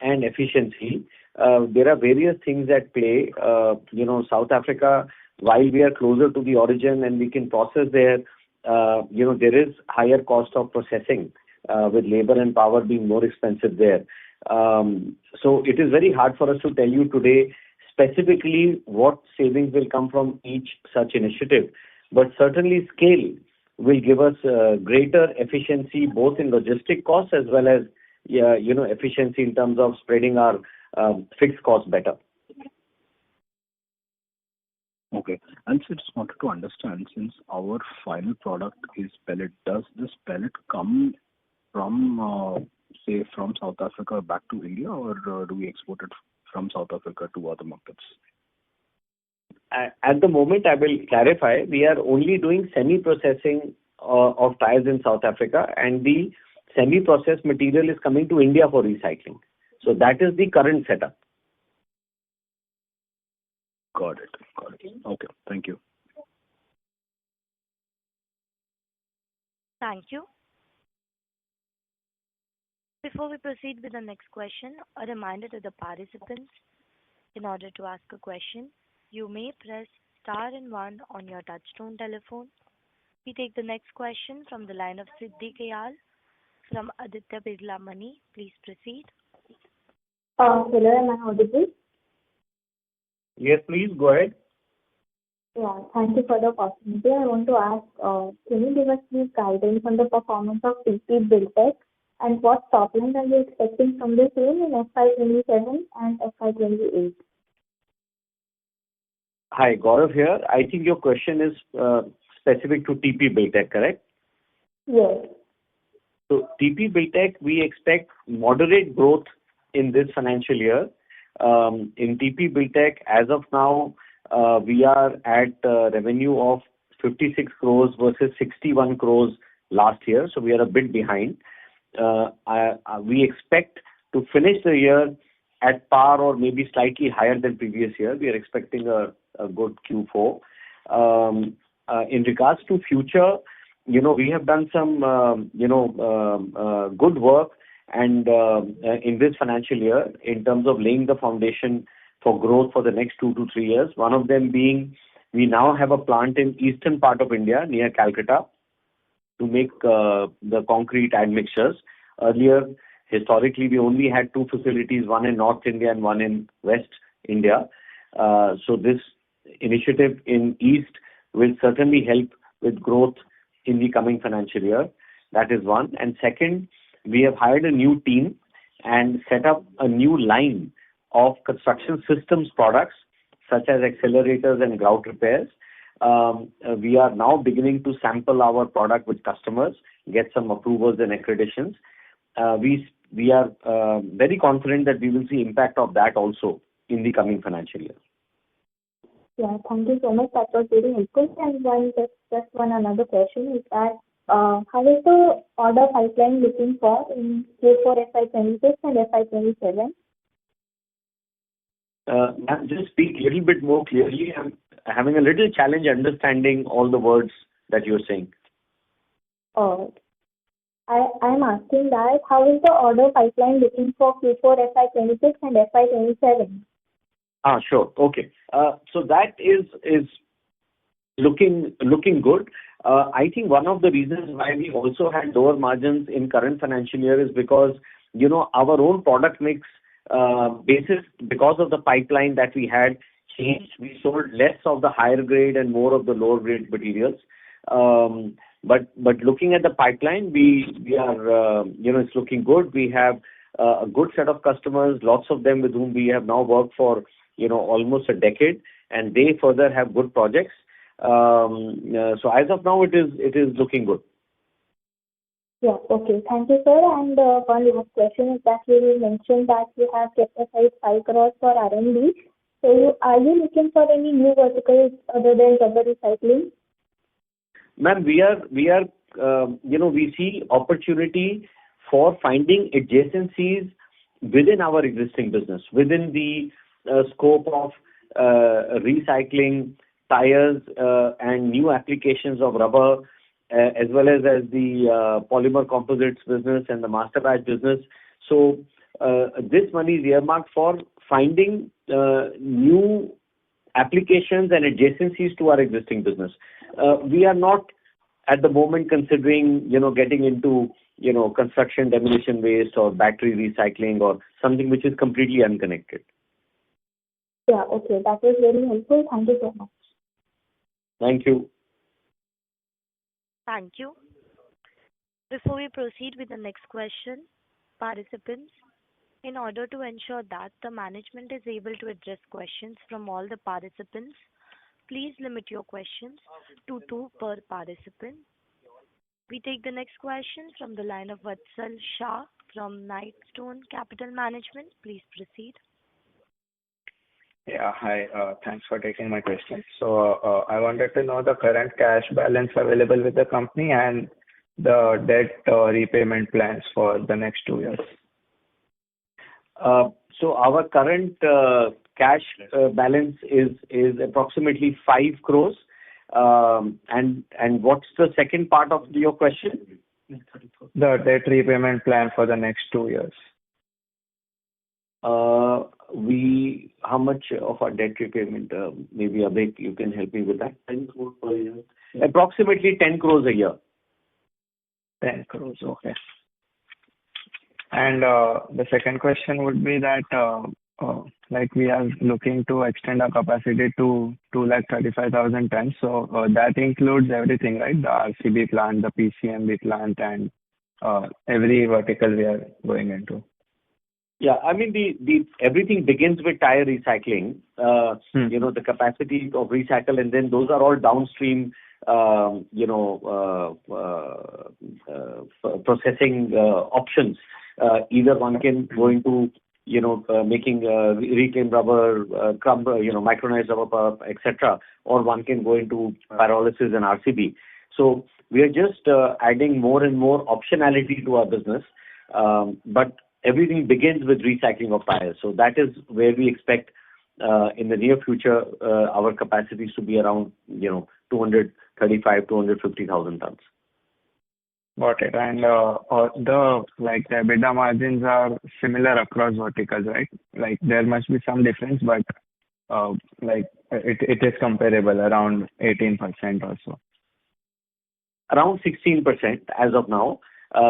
and efficiency. There are various things at play. South Africa, while we are closer to the origin and we can process there, there is higher cost of processing with labor and power being more expensive there. So it is very hard for us to tell you today specifically what savings will come from each such initiative. But certainly scale will give us greater efficiency both in logistic costs as well as efficiency in terms of spreading our fixed costs better. Okay. And so just wanted to understand, since our final product is pellet, does this pellet come from, say, from South Africa back to India, or do we export it from South Africa to other markets? At the moment, I will clarify, we are only doing semi-processing of tires in South Africa, and the semi-processed material is coming to India for recycling. So that is the current setup. Got it. Okay. Thank you. Thank you. Before we proceed with the next question, a reminder to the participants, in order to ask a question, you may press star and 1 on your touchtone telephone. We take the next question from the line of Siddhi Kayal from Aditya Birla Money. Please proceed. Hello, am I audible? Yes, please go ahead. Yeah, thank you for the opportunity. I want to ask, can you give us please guidance on the performance of TP Buildtech and what top line are you expecting from the same in FY27 and FY28? Hi, Gaurav here. I think your question is specific to TP Buildtech, correct? Yes. So TP Buildtech, we expect moderate growth in this financial year. In TP Buildtech, as of now, we are at revenue of 56 crores versus 61 crores last year, so we are a bit behind. We expect to finish the year at par or maybe slightly higher than previous year. We are expecting a good Q4. In regards to future, we have done some, good work and in this financial year in terms of laying the foundation for growth for the next 2 to 3 years. One of them being we now have a plant in eastern part of India near Calcutta to make the concrete admixtures. Earlier, historically, we only had 2 facilities, one in North India and one in West India. So this initiative in East will certainly help with growth in the coming financial year. That is one. And second, we have hired a new team and set up a new line of construction systems products such as accelerators and grout repairs. We are now beginning to sample our product with customers, get some approvals and accreditations. We are very confident that we will see impact of that also in the coming financial year. Yeah, thank you so much. That was very helpful. And another question is that how is the order pipeline looking for in Q4 FY26 and FY27? Ma'am, just speak a little bit more clearly. I'm having a little challenge understanding all the words that you're saying. I'm asking that how is the order pipeline looking for Q4 FY26 and FY27? Sure. Okay. So that is looking good. I think one of the reasons why we also had lower margins in current financial year is because, our own product mix basis, because of the pipeline that we had changed, we sold less of the higher grade and more of the lower grade materials. But looking at the pipeline, we are, it's looking good. We have a good set of customers, lots of them with whom we have now worked for, almost a decade, and they further have good projects. So as of now, it is looking good. Yeah. Okay. Thank you, sir. And one last question is that you mentioned that you have kept aside 5 crores for R&D. So are you looking for any new verticals other than rubber recycling? Ma'am, we see opportunity for finding adjacencies within our existing business, within the scope of recycling, tires, and new applications of rubber, as well as the polymer composites business and the master batch business. So this money is earmarked for finding new applications and adjacencies to our existing business. We are not at the moment considering, getting into, construction demolition waste or battery recycling or something which is completely unconnected. Yeah, okay. That is very helpful. Thank you so much. Thank you. Thank you. Before we proceed with the next question, participants, in order to ensure that the management is able to address questions from all the participants, please limit your questions to 2 per participant. We take the next question from the line of Vatsal Shah from Knightstone Capital Management. Please proceed. Yeah, hi. Thanks for taking my question. So I wanted to know the current cash balance available with the company and the debt repayment plans for the next 2 years. So our current cash balance is approximately 5 crores. And what's the second part of your question? The debt repayment plan for the next 2 years. How much of our debt repayment? Maybe Abhay, you can help me with that. 10 crores per year. Approximately 10 crores a year. 10 crores, okay. And the second question would be that, we are looking to extend our capacity to 235,000 tons. So that includes everything, right? The RCB plant, the PCMB plant, and every vertical we are going into. Yeah, I mean, the everything begins with tire recycling, the capacity of recycle, and then those are all downstream processing options. Either one can go into making reclaimed rubber, micronized rubber pulp, etc., or one can go into pyrolysis and RCB. So we are just adding more and more optionality to our business, but everything begins with recycling of tires. So that is where we expect in the near future our capacities to be around 235 250,000 tons. Got it. And the EBITDA margins are similar across verticals, right? Like there must be some difference, but it is comparable, around 18% or so. Around 16% as of now.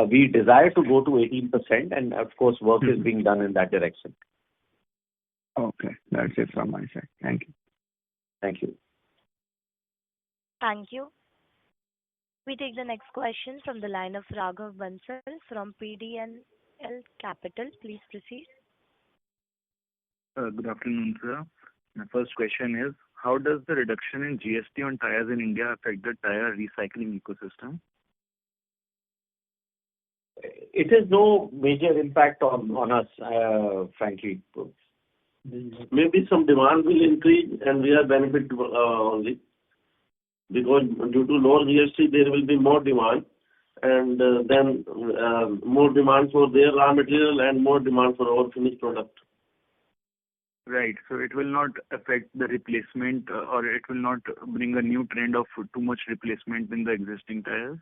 We desire to go to 18%, and of course work is being done in that direction. Okay, that's it from my side. Thank you. Thank you. Thank you. We take the next question from the line of Raghav Bansal from PDNL Capital. Please proceed. Good afternoon, sir. My first question is, how does the reduction in GST on tires in India affect the tire recycling ecosystem? It has no major impact on us, frankly. Maybe some demand will increase and we are benefit only. Because due to lower GST, there will be more demand, and then more demand for their raw material and more demand for our finished product. Right. So it will not affect the replacement, or it will not bring a new trend of too much replacement in the existing tires?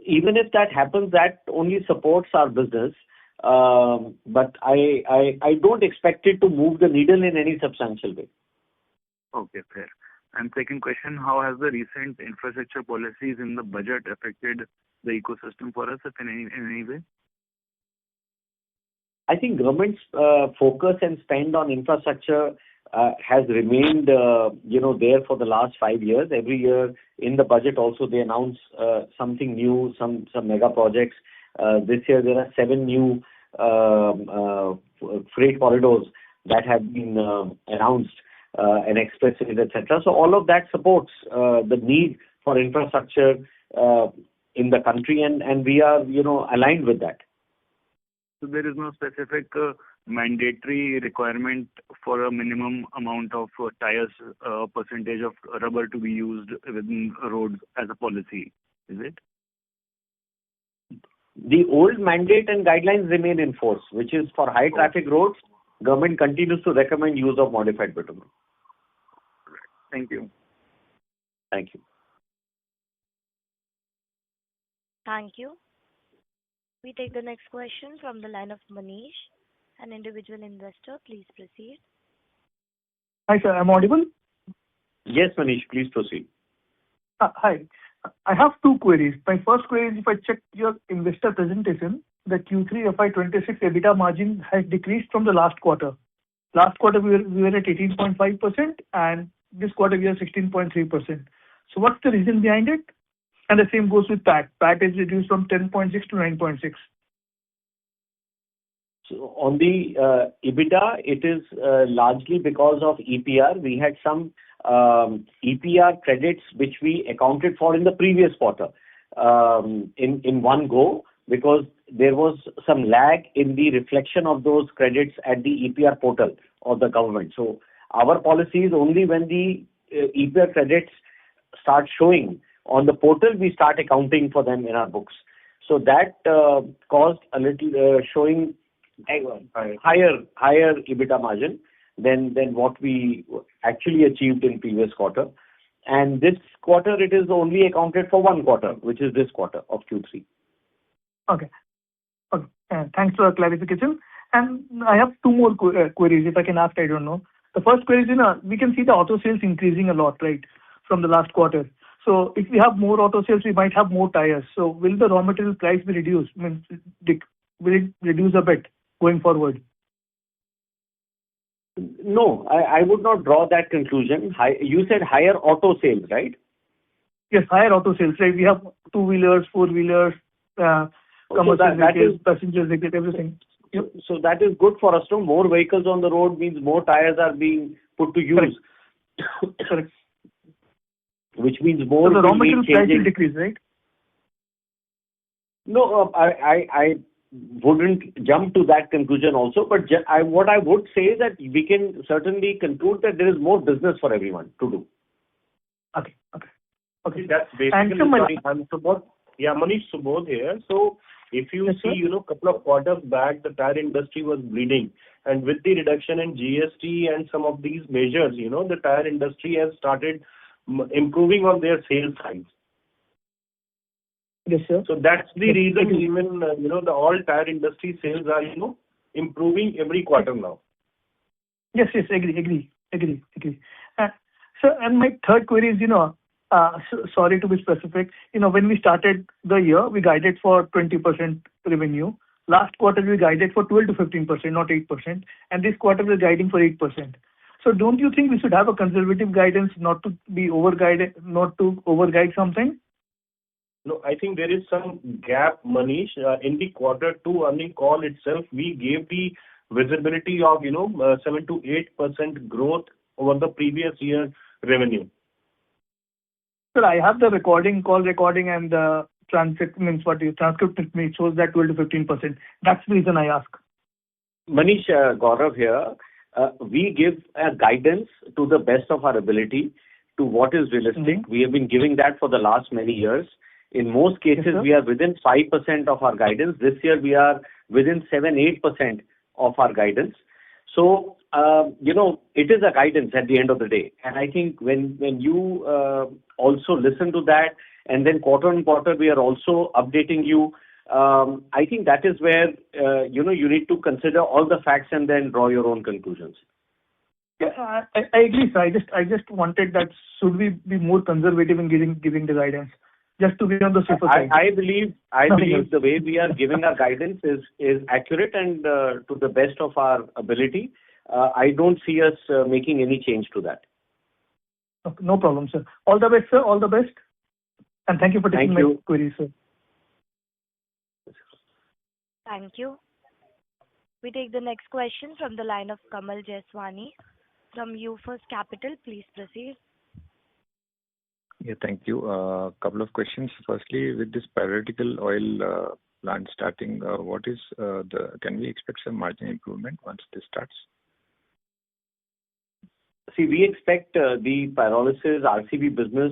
Even if that happens, that only supports our business. But I don't expect it to move the needle in any substantial way. Okay, fair. And second question, how has the recent infrastructure policies in the budget affected the ecosystem for us, if in any way? I think government's focus and spend on infrastructure has remained, there for the last 5 years. Every year in the budget also they announce something new, some mega projects. This year there are 7 new freight corridors that have been announced, and expressways, etc. So all of that supports the need for infrastructure in the country, and we are, aligned with that. So there is no specific mandatory requirement for a minimum amount of tires, percentage of rubber to be used within roads as a policy, is it? The old mandate and guidelines remain in force, which is for high traffic roads, government continues to recommend use of modified bitumen. Thank you. Thank you. Thank you. We take the next question from the line of Manish, an individual investor. Please proceed. Hi, sir. I'm audible? Yes, Manish, please proceed. Hi. I have 2 queries. My first query is, if I check your investor presentation, the Q3 FY26 EBITDA margin has decreased from the last quarter. Last quarter we were at 18.5%, and this quarter we are 16.3%. So what's the reason behind it? And the same goes with PAT. PAT is reduced from 10.6 to 9.6. So on the EBITDA, it is largely because of EPR. We had some EPR credits which we accounted for in the previous quarter in one go, because there was some lag in the reflection of those credits at the EPR portal of the government. So our policy is only when the EPR credits start showing on the portal, we start accounting for them in our books. So that caused a little showing higher EBITDA margin than what we actually achieved in previous quarter. And this quarter, it is only accounted for one quarter, which is this quarter of Q3. Okay. Thanks for the clarification. And I have 2 more queries, if I can ask. I don't know. The first query is, we can see the auto sales increasing a lot, right, from the last quarter. So if we have more auto sales, we might have more tires. So will the raw material price be reduced? Will it reduce a bit going forward? No, I would not draw that conclusion. You said higher auto sales, right? Yes, higher auto sales. Right? We have 2-wheelers, 4-wheelers, commercial vehicles, passenger vehicles, everything. Yep. So that is good for us. No, more vehicles on the road means more tires are being put to use. Correct. which means more So the raw will need material price will changing. decrease, right? No, I wouldn't jump to that conclusion also, but what I would say is that we can certainly conclude that there is more business for everyone to do. Okay. That's basically, sorry, I'm Subodh. Yeah, Manish, Subodh here. So if you see, couple of quarters back, the tire industry was bleeding. And with the reduction in GST and some of these measures, the tire industry has started improving on their sales side. Yes, sir. So that's the reason even, the all tire industry sales are, improving every quarter now. Yes, agree. Sir, and my third query is, sorry to be specific, when we started the year, we guided for 20% revenue. Last quarter, we guided for 12 to 15%, not 8%. And this quarter, we're guiding for 8%. So don't you think we should have a conservative guidance, not to overguide something? No, I think there is some gap, Manish. In the quarter 2 earning call itself, we gave the visibility of, 7 to 8% growth over the previous year revenue. Sir, I have the call recording and the transcript shows that 12 to 15%. That's the reason I ask. Manish, Gaurav here. We give a guidance to the best of our ability to what is realistic. We have been giving that for the last many years. In most cases, we are within 5% of our guidance. This year, we are within 7-8% of our guidance. So, it is a guidance at the end of the day. And I think when you also listen to that, and then quarter on quarter, we are also updating you, I think that is where, you need to consider all the facts and then draw your own conclusions. Yeah, I agree, sir. I just wanted that should we be more conservative in giving the guidance, just to be on the safer side. I believe the way we are giving our guidance is accurate and to the best of our ability. I don't see us making any change to that. Okay, no problem, sir. All the best, sir. All the best. And thank you for taking my queries, sir. Thank you. We take the next question from the line of Kamal Jeswani from UFirst Capital. Please proceed. Yeah, thank you. Couple of questions. Firstly, with this periodical oil plant starting, can we expect some margin improvement once this starts? See, we expect the pyrolysis RCB business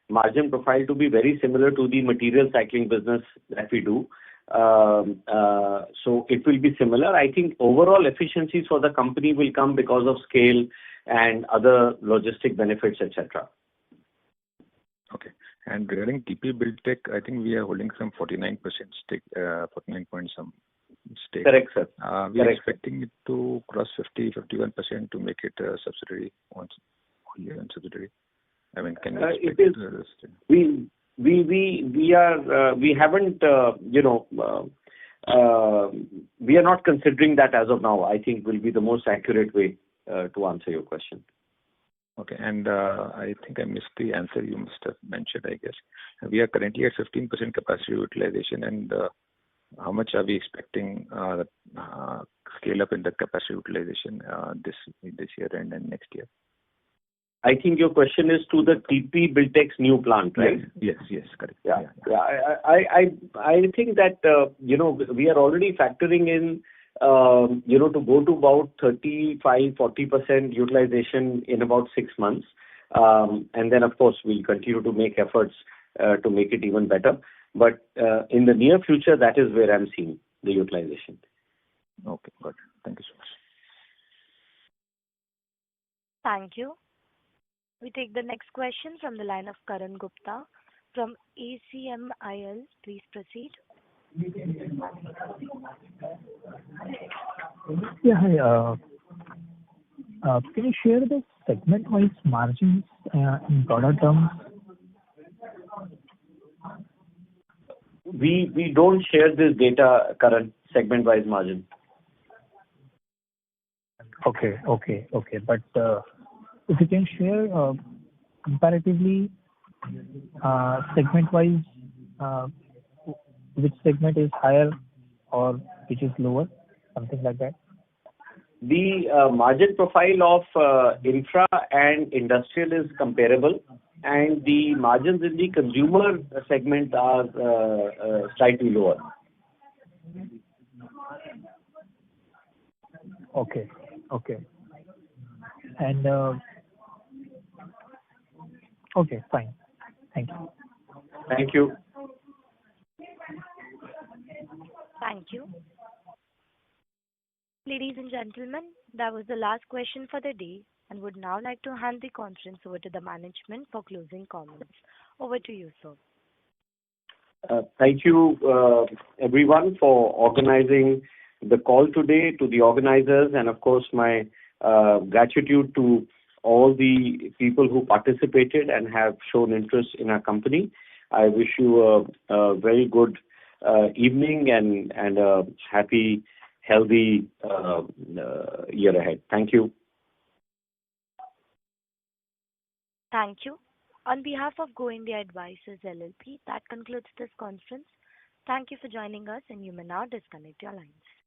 margin profile to be very similar to the material cycling business that we do. So it will be similar. I think overall efficiencies for the company will come because of scale and other logistic benefits, etc. Okay. And regarding TP Buildtech, I think we are holding some 49% stake, 49 point some stake. Correct, sir. We are expecting it to cross 51% to make it a subsidiary once wholly owned subsidiary. I mean, can we expect we haven't, we are not considering that as of now. I think will be the most accurate way to answer your question. Okay, and I think I missed the answer you must have mentioned, I guess. We are currently at 15% capacity utilization, and how much are we expecting scale up in the capacity utilization this year and then next year? I think your question is to the TP Buildtech's new plant, right? Yes, correct. Yeah. I think that, we are already factoring in, to go to about 35-40% utilization in about 6 months. And then, of course, we'll continue to make efforts to make it even better. But in the near future, that is where I'm seeing the utilization. Okay, got it. Thank you so much. Thank you. We take the next question from the line of Karan Gupta from ACMIL. Please proceed. Yeah, hi. Can you share the segment-wise margins in broader terms? We don't share this data, current segment-wise margin. Okay. But if you can share comparatively segment-wise, which segment is higher or which is lower, something like that? The margin profile of infra and industrial is comparable. and the margins in the consumer segment are slightly lower. Okay. Okay. And okay, fine. Thank you. Thank you. Thank you. Ladies and gentlemen, that was the last question for the day, and would now like to hand the conference over to the management for closing comments. Over to you, sir. Thank you, everyone, for organizing the call today, to the organizers, and of course, my gratitude to all the people who participated and have shown interest in our company. I wish you a very good evening and a happy, healthy year ahead. Thank you. Thank you. On behalf of Go India Advisors LLP, that concludes this conference. Thank you for joining us, and you may now disconnect your lines.